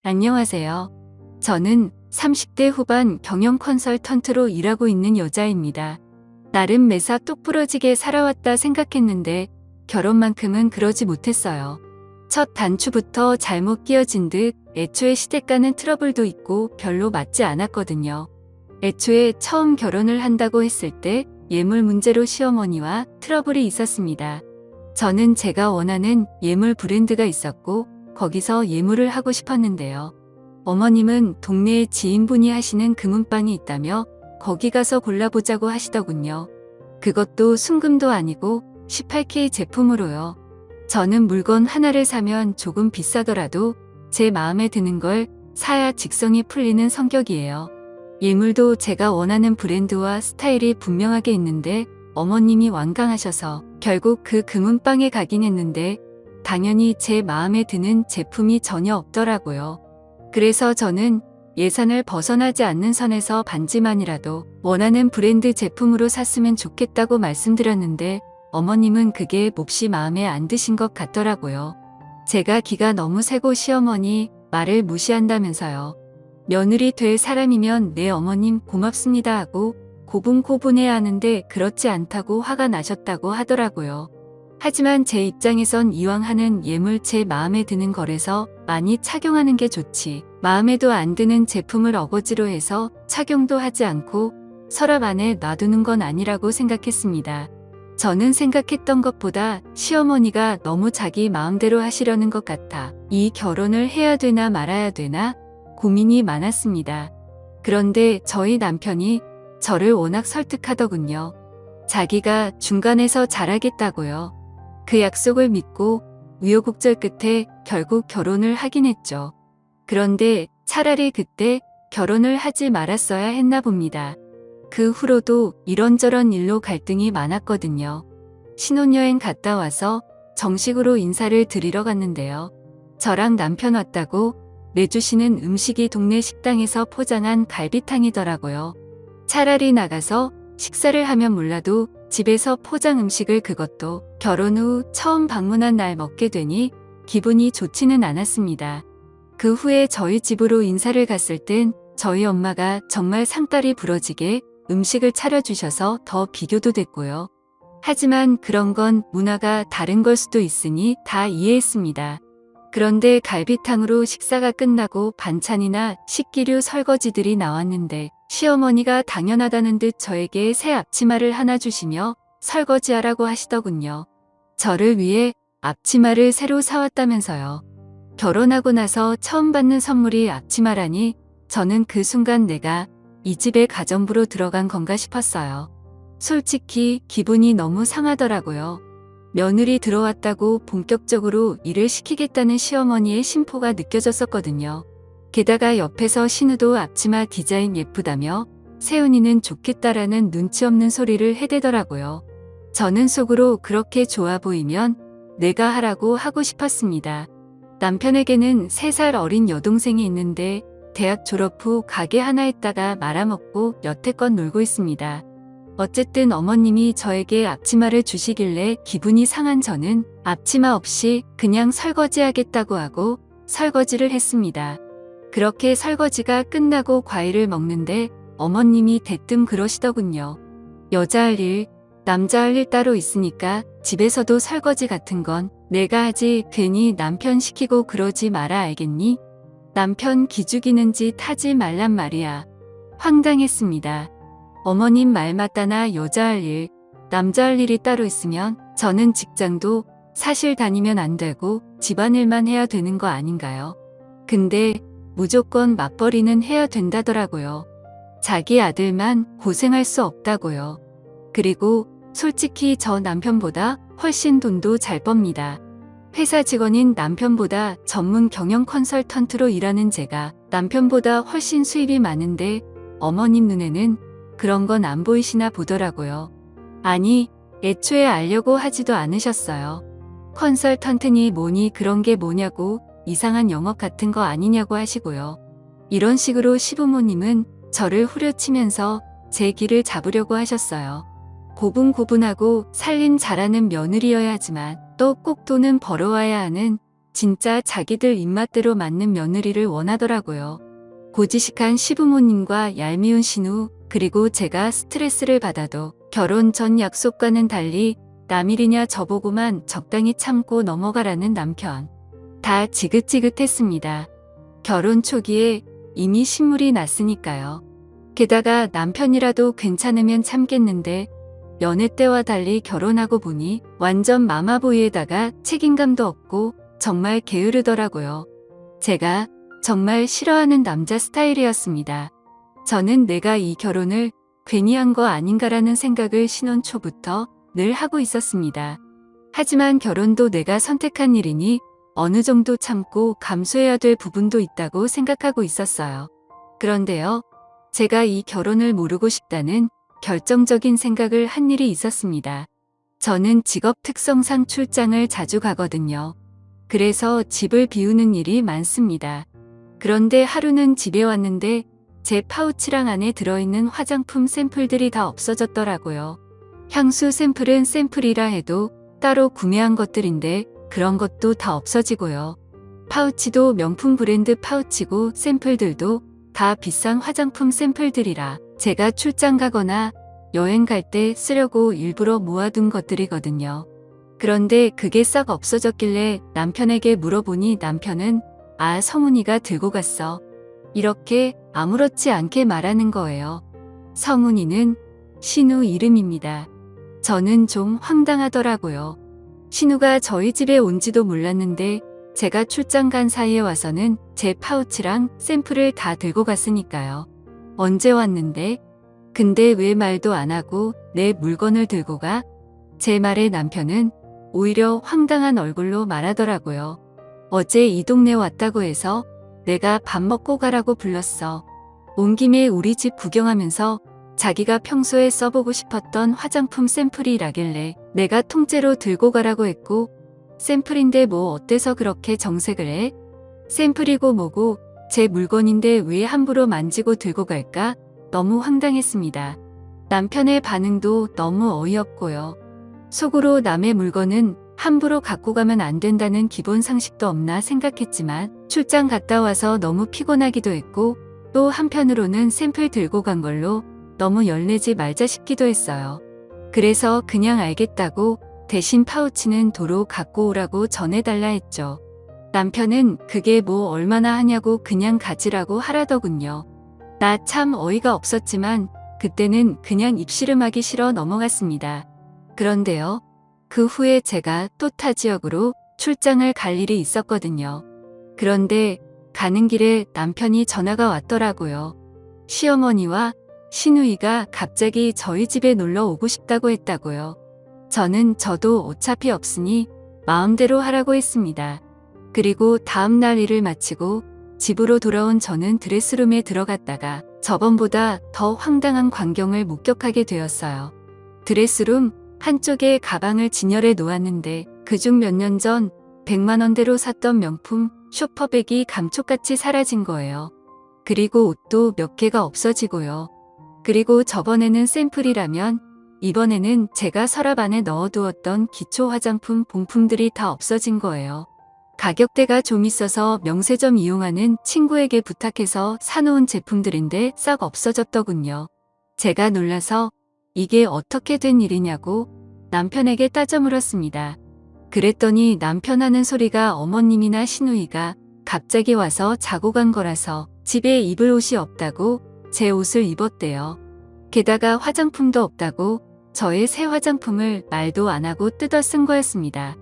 안녕하세요. 저는 30대 후반 경영 컨설턴트로 일하고 있는 여자입니다. 나름 매사 똑부러지게 살아왔다 생각했는데 결혼만큼은 그러지 못했어요. 첫 단추부터 잘못 끼워진 듯 애초에 시댁과는 트러블도 있고 별로 맞지 않았거든요. 애초에 처음 결혼을 한다고 했을 때 예물 문제로 시어머니와 트러블이 있었습니다. 저는 제가 원하는 예물 브랜드가 있었고 거기서 예물을 하고 싶었는데요. 어머님은 동네에 지인분이 하시는 금은방이 있다며 거기 가서 골라보자고 하시더군요. 그것도 순금도 아니고 18K 제품으로요. 저는 물건 하나를 사면 조금 비싸더라도 제 마음에 드는 걸 사야 직성이 풀리는 성격이에요. 예물도 제가 원하는 브랜드와 스타일이 분명하게 있는데 어머님이 완강하셔서 결국 그 금은방에 가긴 했는데 당연히 제 마음에 드는 제품이 전혀 없더라고요. 그래서 저는 예산을 벗어나지 않는 선에서 반지만이라도 원하는 브랜드 제품으로 샀으면 좋겠다고 말씀드렸는데 어머님은 그게 몹시 마음에 안 드신 것 같더라고요. 제가 기가 너무 세고 시어머니 말을 무시한다면서요. 며느리 될 사람이면 네 어머님 고맙습니다 하고 고분고분해야 하는데 그렇지 않다고 화가 나셨다고 하더라고요. 하지만 제 입장에선 이왕 하는 예물 제 마음에 드는 거래서 많이 착용하는 게 좋지. 마음에도 안 드는 제품을 어거지로 해서 착용도 하지 않고 서랍 안에 놔두는 건 아니라고 생각했습니다. 저는 생각했던 것보다 시어머니가 너무 자기 마음대로 하시려는 것 같아 이 결혼을 해야 되나 말아야 되나 고민이 많았습니다. 그런데 저희 남편이 저를 워낙 설득하더군요. 자기가 중간에서 잘하겠다고요. 그 약속을 믿고 우여곡절 끝에 결국 결혼을 하긴 했죠. 그런데 차라리 그때 결혼을 하지 말았어야 했나 봅니다. 그 후로도 이런저런 일로 갈등이 많았거든요. 신혼여행 갔다 와서 정식으로 인사를 드리러 갔는데요. 저랑 남편 왔다고 내주시는 음식이 동네 식당에서 포장한 갈비탕이더라고요. 차라리 나가서 식사를 하면 몰라도 집에서 포장 음식을 그것도 결혼 후 처음 방문한 날 먹게 되니 기분이 좋지는 않았습니다. 그 후에 저희 집으로 인사를 갔을 땐 저희 엄마가 정말 상다리 부러지게 음식을 차려주셔서 더 비교도 됐고요. 하지만 그런 건 문화가 다른 걸 수도 있으니 다 이해했습니다. 그런데 갈비탕으로 식사가 끝나고 반찬이나 식기류 설거지들이 나왔는데 시어머니가 당연하다는 듯 저에게 새 앞치마를 하나 주시며 설거지하라고 하시더군요. 저를 위해 앞치마를 새로 사왔다면서요. 결혼하고 나서 처음 받는 선물이 앞치마라니 저는 그 순간 내가 이 집에 가정부로 들어간 건가 싶었어요. 솔직히 기분이 너무 상하더라고요. 며느리 들어왔다고 본격적으로 일을 시키겠다는 시어머니의 심포가 느껴졌었거든요. 게다가 옆에서 신우도 앞치마 디자인 예쁘다며 세훈이는 좋겠다라는 눈치 없는 소리를 해대더라고요. 저는 속으로 그렇게 좋아 보이면 내가 하라고 하고 싶었습니다. 남편에게는 3살 어린 여동생이 있는데 대학 졸업 후 가게 하나 했다가 말아먹고 여태껏 놀고 있습니다. 어쨌든 어머님이 저에게 앞치마를 주시길래 기분이 상한 저는 앞치마 없이 그냥 설거지하겠다고 하고 설거지를 했습니다. 그렇게 설거지가 끝나고 과일을 먹는데 어머님이 대뜸 그러시더군요. 여자 할 일, 남자 할 일 따로 있으니까 집에서도 설거지 같은 건 내가 하지 괜히 남편 시키고 그러지 마라 알겠니? 남편 기죽이는 짓 하지 말란 말이야. 황당했습니다. 어머님 말 맞다나 여자 할 일, 남자 할 일이 따로 있으면 저는 직장도 사실 다니면 안 되고 집안일만 해야 되는 거 아닌가요? 근데 무조건 맞벌이는 해야 된다더라고요. 자기 아들만 고생할 수 없다고요. 그리고 솔직히 저 남편보다 훨씬 돈도 잘 멉니다. 회사 직원인 남편보다 전문 경영 컨설턴트로 일하는 제가 남편보다 훨씬 수입이 많은데 어머님 눈에는 그런 건 안 보이시나 보더라고요. 아니, 애초에 알려고 하지도 않으셨어요. 컨설턴트니 뭐니 그런 게 뭐냐고 이상한 영업 같은 거 아니냐고 하시고요. 이런 식으로 시부모님은 저를 후려치면서 제 길을 잡으려고 하셨어요. 고분고분하고 살림 잘하는 며느리여야 하지만 또 꼭 돈은 벌어와야 하는 진짜 자기들 입맛대로 맞는 며느리를 원하더라고요. 고지식한 시부모님과 얄미운 신우, 그리고 제가 스트레스를 받아도 결혼 전 약속과는 달리 남일이냐 저보고만 적당히 참고 넘어가라는 남편. 다 지긋지긋했습니다. 결혼 초기에 이미 신물이 났으니까요. 게다가 남편이라도 괜찮으면 참겠는데 연애 때와 달리 결혼하고 보니 완전 마마보이에다가 책임감도 없고 정말 게으르더라고요. 제가 정말 싫어하는 남자 스타일이었습니다. 저는 내가 이 결혼을 괜히 한 거 아닌가라는 생각을 신혼 초부터 늘 하고 있었습니다. 하지만 결혼도 내가 선택한 일이니 어느 정도 참고 감수해야 될 부분도 있다고 생각하고 있었어요. 그런데요, 제가 이 결혼을 모르고 싶다는 결정적인 생각을 한 일이 있었습니다. 저는 직업 특성상 출장을 자주 가거든요. 그래서 집을 비우는 일이 많습니다. 그런데 하루는 집에 왔는데 제 파우치랑 안에 들어있는 화장품 샘플들이 다 없어졌더라고요. 향수 샘플은 샘플이라 해도 따로 구매한 것들인데 그런 것도 다 없어지고요. 파우치도 명품 브랜드 파우치고 샘플들도 다 비싼 화장품 샘플들이라 제가 출장 가거나 여행 갈 때 쓰려고 일부러 모아둔 것들이거든요. 그런데 그게 싹 없어졌길래 남편에게 물어보니 남편은 "아, 성훈이가 들고 갔어." 이렇게 아무렇지 않게 말하는 거예요. 성훈이는 신우 이름입니다. 저는 좀 황당하더라고요. 신우가 저희 집에 온지도 몰랐는데 제가 출장 간 사이에 와서는 제 파우치랑 샘플을 다 들고 갔으니까요. 언제 왔는데? 근데 왜 말도 안 하고 내 물건을 들고 가? 제 말에 남편은 오히려 황당한 얼굴로 말하더라고요. 어제 이 동네 왔다고 해서 내가 밥 먹고 가라고 불렀어. 온 김에 우리 집 구경하면서 자기가 평소에 써보고 싶었던 화장품 샘플이라길래 내가 통째로 들고 가라고 했고, 샘플인데 뭐 어때서 그렇게 정색을 해? 샘플이고 뭐고 제 물건인데 왜 함부로 만지고 들고 갈까? 너무 황당했습니다. 남편의 반응도 너무 어이없고요. 속으로 남의 물건은 함부로 갖고 가면 안 된다는 기본 상식도 없나 생각했지만 출장 갔다 와서 너무 피곤하기도 했고 또 한편으로는 샘플 들고 간 걸로 너무 열내지 말자 싶기도 했어요. 그래서 그냥 알겠다고 대신 파우치는 도로 갖고 오라고 전해달라 했죠. 남편은 그게 뭐 얼마나 하냐고 그냥 가지라고 하라더군요. 나 참 어이가 없었지만 그때는 그냥 입씨름하기 싫어 넘어갔습니다. 그런데요, 그 후에 제가 또 타 지역으로 출장을 갈 일이 있었거든요. 그런데 가는 길에 남편이 전화가 왔더라고요. 시어머니와 시누이가 갑자기 저희 집에 놀러 오고 싶다고 했다고요. 저도 어차피 없으니 마음대로 하라고 했습니다. 그리고 다음 날 일을 마치고 집으로 돌아온 저는 드레스룸에 들어갔다가 저번보다 더 황당한 광경을 목격하게 되었어요. 드레스룸 한쪽에 가방을 진열해 놓았는데 그중 몇 년 전 100만 원대로 샀던 명품 쇼퍼백이 감쪽같이 사라진 거예요. 그리고 옷도 몇 개가 없어지고요. 그리고 저번에는 샘플이라면 이번에는 제가 서랍 안에 넣어두었던 기초 화장품 봉품들이 다 없어진 거예요. 가격대가 좀 있어서 명세점 이용하는 친구에게 부탁해서 사놓은 제품들인데 싹 없어졌더군요. 제가 놀라서 이게 어떻게 된 일이냐고 남편에게 따져 물었습니다. 그랬더니 남편 하는 소리가 어머님이나 시누이가 갑자기 와서 자고 간 거라서 집에 입을 옷이 없다고 제 옷을 입었대요. 게다가 화장품도 없다고 저의 새 화장품을 말도 안 하고 뜯어 쓴 거였습니다.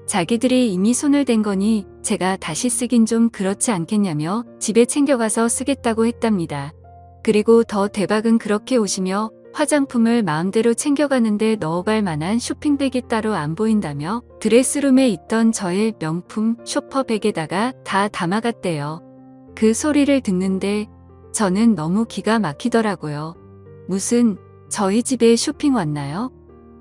자기들이 이미 손을 댄 거니 제가 다시 쓰긴 좀 그렇지 않겠냐며 집에 챙겨가서 쓰겠다고 했답니다. 그리고 더 대박은 그렇게 오시며 화장품을 마음대로 챙겨가는데 넣어갈 만한 쇼핑백이 따로 안 보인다며 드레스룸에 있던 저의 명품 쇼퍼백에다가 다 담아갔대요. 그 소리를 듣는데 저는 너무 기가 막히더라고요. 무슨 저희 집에 쇼핑 왔나요?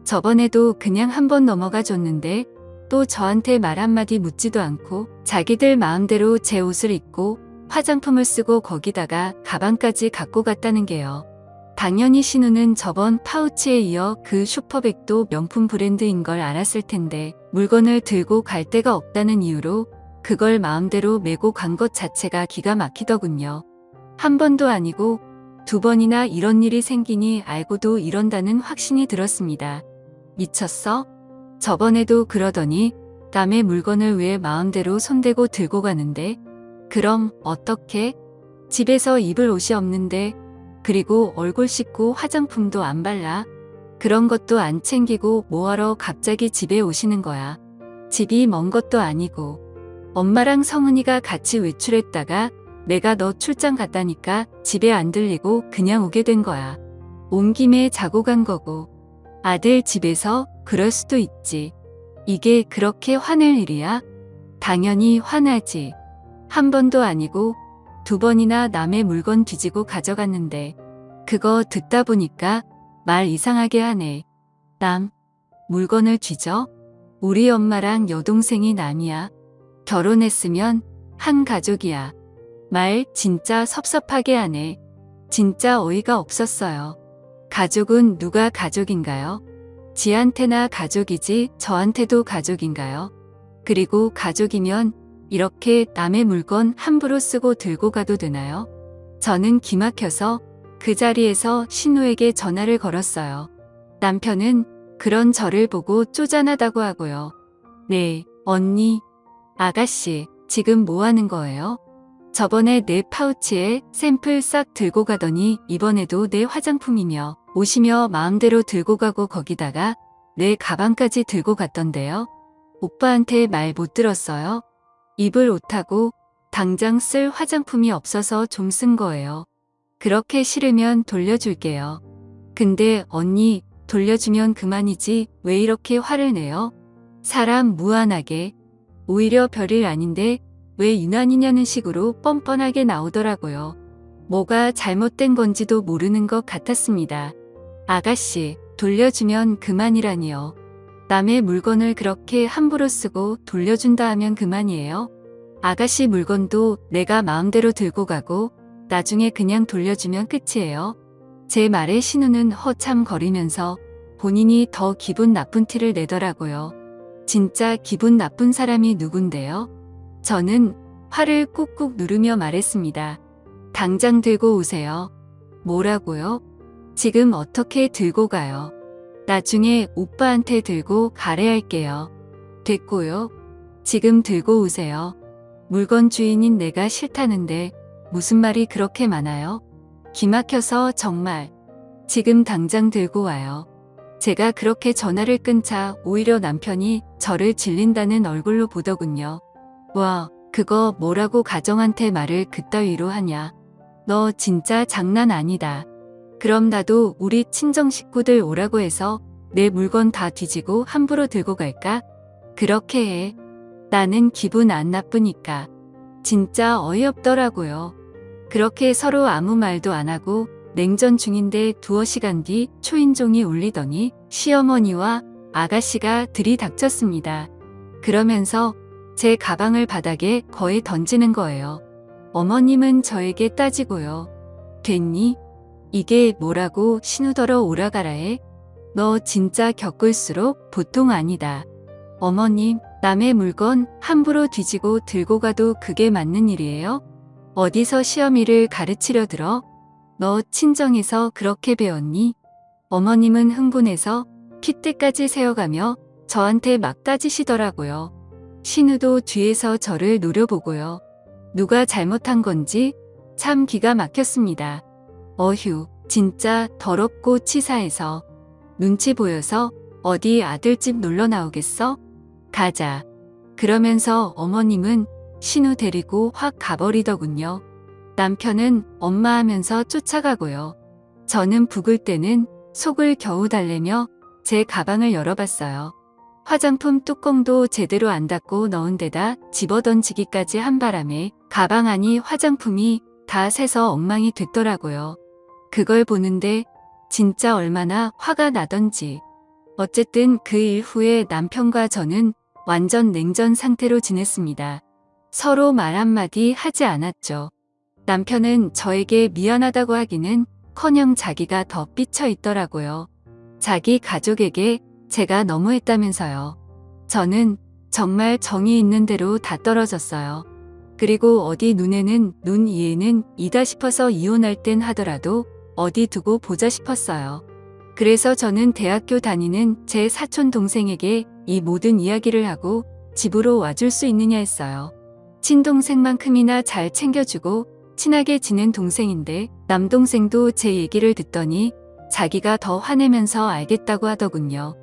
저번에도 그냥 한번 넘어가 줬는데 또 저한테 말 한마디 묻지도 않고 자기들 마음대로 제 옷을 입고 화장품을 쓰고 거기다가 가방까지 갖고 갔다는 게요. 당연히 신우는 저번 파우치에 이어 그 슈퍼백도 명품 브랜드인 걸 알았을 텐데 물건을 들고 갈 데가 없다는 이유로 그걸 마음대로 메고 간 것 자체가 기가 막히더군요. 한 번도 아니고 두 번이나 이런 일이 생기니 알고도 이런다는 확신이 들었습니다. 미쳤어? 저번에도 그러더니 남의 물건을 왜 마음대로 손대고 들고 가는데? 그럼 어떻게? 집에서 입을 옷이 없는데, 그리고 얼굴 씻고 화장품도 안 발라? 그런 것도 안 챙기고 뭐하러 갑자기 집에 오시는 거야? 집이 먼 것도 아니고. 엄마랑 성은이가 같이 외출했다가 내가 너 출장 갔다니까 집에 안 들리고 그냥 오게 된 거야. 온 김에 자고 간 거고. 아들 집에서 그럴 수도 있지. 이게 그렇게 화낼 일이야? 당연히 화나지. 한 번도 아니고 두 번이나 남의 물건 뒤지고 가져갔는데 그거 듣다 보니까 말 이상하게 하네. 남 물건을 뒤져? 우리 엄마랑 여동생이 남이야. 결혼했으면 한 가족이야. 말 진짜 섭섭하게 하네. 진짜 어이가 없었어요. 가족은 누가 가족인가요? 지한테나 가족이지 저한테도 가족인가요? 그리고 가족이면 이렇게 남의 물건 함부로 쓰고 들고 가도 되나요? 저는 기막혀서 그 자리에서 신우에게 전화를 걸었어요. 남편은 그런 저를 보고 쪼잔하다고 하고요. 네, 언니, 아가씨, 지금 뭐 하는 거예요? 저번에 내 파우치에 샘플 싹 들고 가더니 이번에도 내 화장품이며 옷이며 마음대로 들고 가고 거기다가 내 가방까지 들고 갔던데요. 오빠한테 말 못 들었어요? 입을 옷하고 당장 쓸 화장품이 없어서 좀 쓴 거예요. 그렇게 싫으면 돌려줄게요. 근데 언니, 돌려주면 그만이지 왜 이렇게 화를 내요? 사람 무한하게. 오히려 별일 아닌데 왜 유난이냐는 식으로 뻔뻔하게 나오더라고요. 뭐가 잘못된 건지도 모르는 것 같았습니다. 아가씨, 돌려주면 그만이라니요. 남의 물건을 그렇게 함부로 쓰고 돌려준다 하면 그만이에요? 아가씨 물건도 내가 마음대로 들고 가고 나중에 그냥 돌려주면 끝이에요. 제 말에 신우는 허참거리면서 본인이 더 기분 나쁜 티를 내더라고요. 진짜 기분 나쁜 사람이 누군데요? 저는 화를 꾹꾹 누르며 말했습니다. 당장 들고 오세요. 뭐라고요? 지금 어떻게 들고 가요? 나중에 오빠한테 들고 가래할게요. 됐고요. 지금 들고 오세요. 물건 주인인 내가 싫다는데 무슨 말이 그렇게 많아요? 기막혀서 정말. 지금 당장 들고 와요. 제가 그렇게 전화를 끊자 오히려 남편이 저를 질린다는 얼굴로 보더군요. 와, 그거 뭐라고 가정한테 말을 그따위로 하냐. 너 진짜 장난 아니다. 그럼 나도 우리 친정 식구들 오라고 해서 내 물건 다 뒤지고 함부로 들고 갈까? 그렇게 해. 나는 기분 안 나쁘니까. 진짜 어이없더라고요. 그렇게 서로 아무 말도 안 하고 냉전 중인데 두어 시간 뒤 초인종이 울리더니 시어머니와 아가씨가 들이닥쳤습니다. 그러면서 제 가방을 바닥에 거의 던지는 거예요. 어머님은 저에게 따지고요. 됐니? 이게 뭐라고 신우더러 오라가라 해? 너 진짜 겪을수록 보통 아니다. 어머님, 남의 물건 함부로 뒤지고 들고 가도 그게 맞는 일이에요? 어디서 시어미를 가르치려 들어? 너 친정에서 그렇게 배웠니? 어머님은 흥분해서 핏대까지 세어가며 저한테 막 따지시더라고요. 신우도 뒤에서 저를 노려보고요. 누가 잘못한 건지 참 기가 막혔습니다. 어휴, 진짜 더럽고 치사해서. 눈치 보여서 어디 아들집 놀러 나오겠어? 가자. 그러면서 어머님은 신우 데리고 확 가버리더군요. 남편은 엄마 하면서 쫓아가고요. 저는 북을 때는 속을 겨우 달래며 제 가방을 열어봤어요. 화장품 뚜껑도 제대로 안 닫고 넣은 데다 집어던지기까지 한 바람에 가방 안이 화장품이 다 새서 엉망이 됐더라고요. 그걸 보는데 진짜 얼마나 화가 나던지. 어쨌든 그 이후에 남편과 저는 완전 냉전 상태로 지냈습니다. 서로 말 한마디 하지 않았죠. 남편은 저에게 미안하다고 하기는 커녕 자기가 더 삐쳐 있더라고요. 자기 가족에게 제가 너무했다면서요. 저는 정말 정이 있는 대로 다 떨어졌어요. 그리고 어디 눈에는 눈 이에는 이다 싶어서 이혼할 땐 하더라도 어디 두고 보자 싶었어요. 그래서 저는 대학교 다니는 제 사촌 동생에게 이 모든 이야기를 하고 집으로 와줄 수 있느냐 했어요. 친동생만큼이나 잘 챙겨주고 친하게 지낸 동생인데 남동생도 제 얘기를 듣더니 자기가 더 화내면서 알겠다고 하더군요.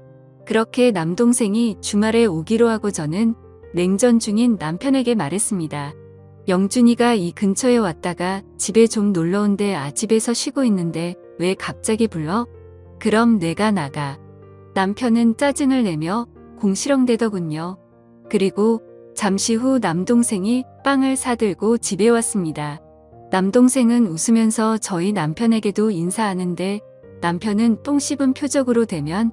그렇게 남동생이 주말에 오기로 하고 저는 냉전 중인 남편에게 말했습니다. 영준이가 이 근처에 왔다가 집에 좀 놀러 온대. 집에서 쉬고 있는데 왜 갑자기 불러? 그럼 내가 나가. 남편은 짜증을 내며 공시렁대더군요. 그리고 잠시 후 남동생이 빵을 사들고 집에 왔습니다. 남동생은 웃으면서 저희 남편에게도 인사하는데 남편은 똥 씹은 표정으로 대면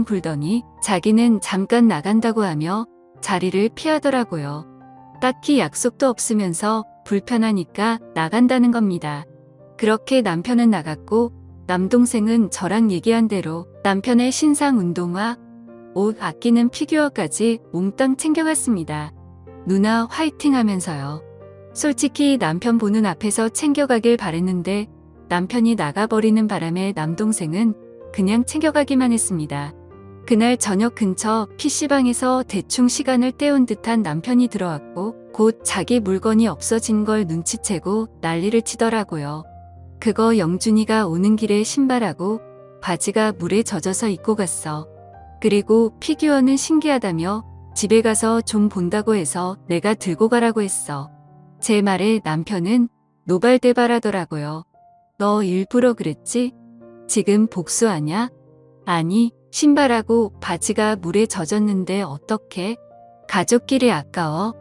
굴더니 자기는 잠깐 나간다고 하며 자리를 피하더라고요. 딱히 약속도 없으면서 불편하니까 나간다는 겁니다. 그렇게 남편은 나갔고 남동생은 저랑 얘기한 대로 남편의 신상 운동화, 옷 아끼는 피규어까지 몽땅 챙겨갔습니다. 누나 화이팅 하면서요. 솔직히 남편 보는 앞에서 챙겨가길 바랬는데 남편이 나가버리는 바람에 남동생은 그냥 챙겨가기만 했습니다. 그날 저녁 근처 PC방에서 대충 시간을 때운 듯한 남편이 들어왔고 곧 자기 물건이 없어진 걸 눈치채고 난리를 치더라고요. 그거 영준이가 오는 길에 신발하고 바지가 물에 젖어서 입고 갔어. 그리고 피규어는 신기하다며 집에 가서 좀 본다고 해서 내가 들고 가라고 했어. 제 말에 남편은 노발대발하더라고요. 너 일부러 그랬지? 지금 복수하냐? 아니, 신발하고 바지가 물에 젖었는데 어떡해? 가족끼리 아까워?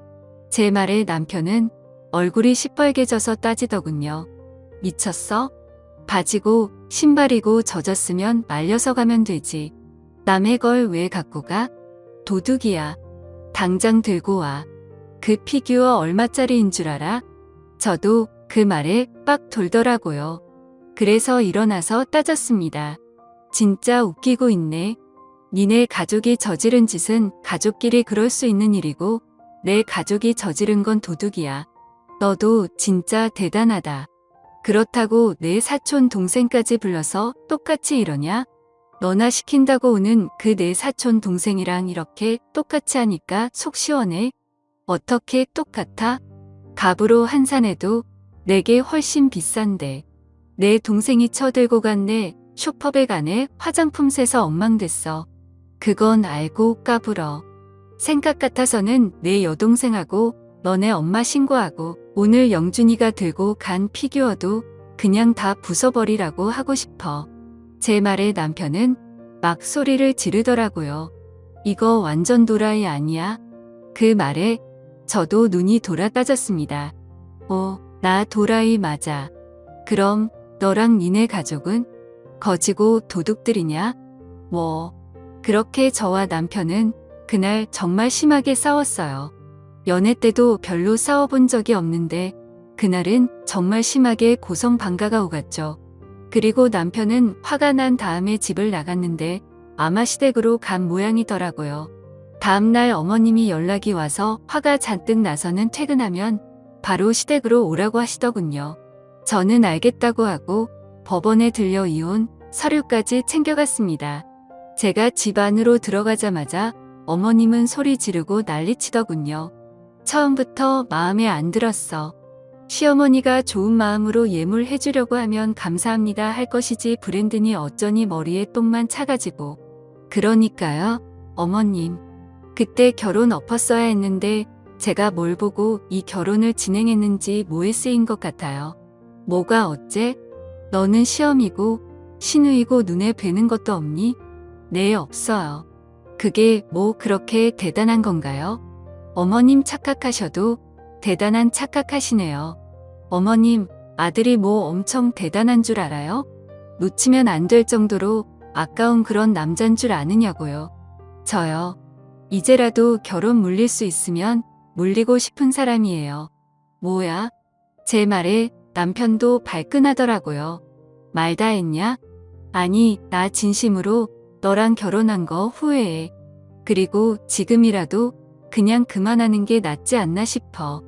제 말에 남편은 얼굴이 시뻘개져서 따지더군요. 미쳤어? 바지고 신발이고 젖었으면 말려서 가면 되지. 남의 걸 왜 갖고 가? 도둑이야. 당장 들고 와. 그 피규어 얼마짜리인 줄 알아? 저도 그 말에 빡 돌더라고요. 그래서 일어나서 따졌습니다. 진짜 웃기고 있네. 니네 가족이 저지른 짓은 가족끼리 그럴 수 있는 일이고 내 가족이 저지른 건 도둑이야. 너도 진짜 대단하다. 그렇다고 내 사촌 동생까지 불러서 똑같이 이러냐? 너나 시킨다고 오는 그 내 사촌 동생이랑 이렇게 똑같이 하니까 속 시원해. 어떻게 똑같아? 갑으로 환산해도 내게 훨씬 비싼데. 내 동생이 쳐들고 갔네. 쇼퍼백 안에 화장품 새서 엉망됐어. 그건 알고 까불어. 생각 같아서는 내 여동생하고 너네 엄마 신고하고 오늘 영준이가 들고 간 피규어도 그냥 다 부숴버리라고 하고 싶어. 제 말에 남편은 막 소리를 지르더라고요. 이거 완전 도라이 아니야? 그 말에 저도 눈이 돌아 따졌습니다. 나 도라이 맞아. 그럼 너랑 니네 가족은? 거지고 도둑들이냐? 그렇게 저와 남편은 그날 정말 심하게 싸웠어요. 연애 때도 별로 싸워본 적이 없는데 그날은 정말 심하게 고성방가가 오갔죠. 그리고 남편은 화가 난 다음에 집을 나갔는데 아마 시댁으로 간 모양이더라고요. 다음날 어머님이 연락이 와서 화가 잔뜩 나서는 퇴근하면 바로 시댁으로 오라고 하시더군요. 저는 알겠다고 하고 법원에 들려 이혼 서류까지 챙겨갔습니다. 제가 집 안으로 들어가자마자 어머님은 소리 지르고 난리치더군요. 처음부터 마음에 안 들었어. 시어머니가 좋은 마음으로 예물해주려고 하면 감사합니다 할 것이지 브랜드니 어쩌니 머리에 똥만 차가지고. 그러니까요, 어머님. 그때 결혼 엎었어야 했는데 제가 뭘 보고 이 결혼을 진행했는지 뭐에 쓰인 것 같아요. 뭐가 어째? 너는 시험이고 시누이고 눈에 뵈는 것도 없니? 네, 없어요. 그게 뭐 그렇게 대단한 건가요? 어머님 착각하셔도 대단한 착각하시네요. 어머님, 아들이 뭐 엄청 대단한 줄 알아요? 놓치면 안 될 정도로 아까운 그런 남잔 줄 아느냐고요. 저요. 이제라도 결혼 물릴 수 있으면 물리고 싶은 사람이에요. 뭐야? 제 말에 남편도 발끈하더라고요. 말 다 했냐? 아니, 나 진심으로 너랑 결혼한 거 후회해. 그리고 지금이라도 그냥 그만하는 게 낫지 않나 싶어.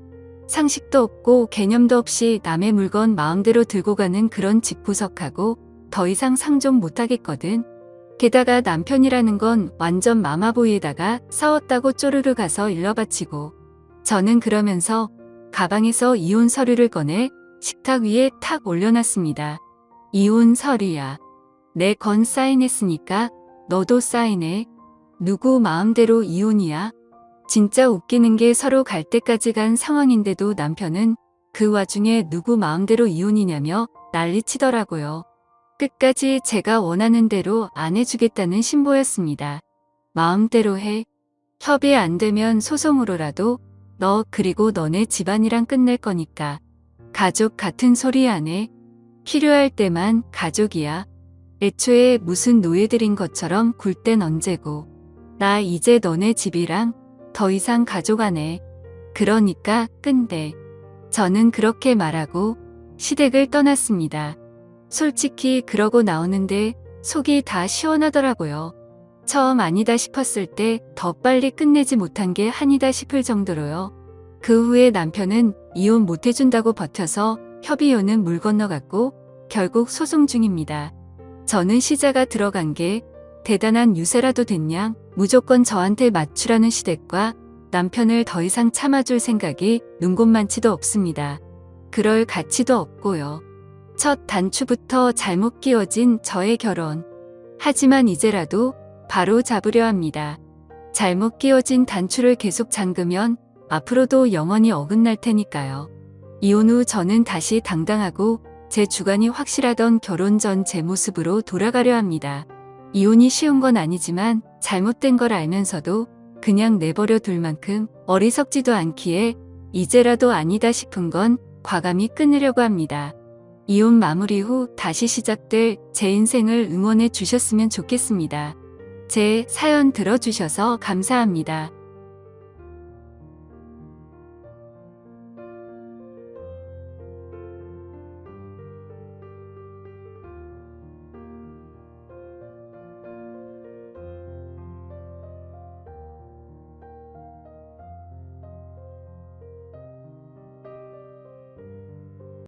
상식도 없고 개념도 없이 남의 물건 마음대로 들고 가는 그런 집구석하고 더 이상 상종 못하겠거든. 게다가 남편이라는 건 완전 마마보이에다가 싸웠다고 쪼르르 가서 일러바치고. 저는 그러면서 가방에서 이혼 서류를 꺼내 식탁 위에 탁 올려놨습니다. 이혼 서류야. 내 건 사인했으니까 너도 사인해. 누구 마음대로 이혼이야? 진짜 웃기는 게 서로 갈 때까지 간 상황인데도 남편은 그 와중에 누구 마음대로 이혼이냐며 난리치더라고요. 끝까지 제가 원하는 대로 안 해주겠다는 신보였습니다. 마음대로 해. 협의 안 되면 소송으로라도 너 그리고 너네 집안이랑 끝낼 거니까. 가족 같은 소리 안 해. 필요할 때만 가족이야. 애초에 무슨 노예들인 것처럼 굴 땐 언제고. 나 이제 너네 집이랑 더 이상 가족 안 해. 그러니까 끝내. 저는 그렇게 말하고 시댁을 떠났습니다. 솔직히 그러고 나오는데 속이 다 시원하더라고요. 처음 아니다 싶었을 때 더 빨리 끝내지 못한 게 한이다 싶을 정도로요. 그 후에 남편은 이혼 못 해준다고 버텨서 협의혼은 물 건너갔고 결국 소송 중입니다. 저는 시자가 들어간 게 대단한 유세라도 됐냐, 무조건 저한테 맞추라는 시댁과 남편을 더 이상 참아줄 생각이 눈곱만치도 없습니다. 그럴 가치도 없고요. 첫 단추부터 잘못 끼워진 저의 결혼. 하지만 이제라도 바로 잡으려 합니다. 잘못 끼워진 단추를 계속 잠그면 앞으로도 영원히 어긋날 테니까요. 이혼 후 저는 다시 당당하고 제 주관이 확실하던 결혼 전 제 모습으로 돌아가려 합니다. 이혼이 쉬운 건 아니지만 잘못된 걸 알면서도 그냥 내버려 둘 만큼 어리석지도 않기에 이제라도 아니다 싶은 건 과감히 끊으려고 합니다. 이혼 마무리 후 다시 시작될 제 인생을 응원해 주셨으면 좋겠습니다. 제 사연 들어주셔서 감사합니다.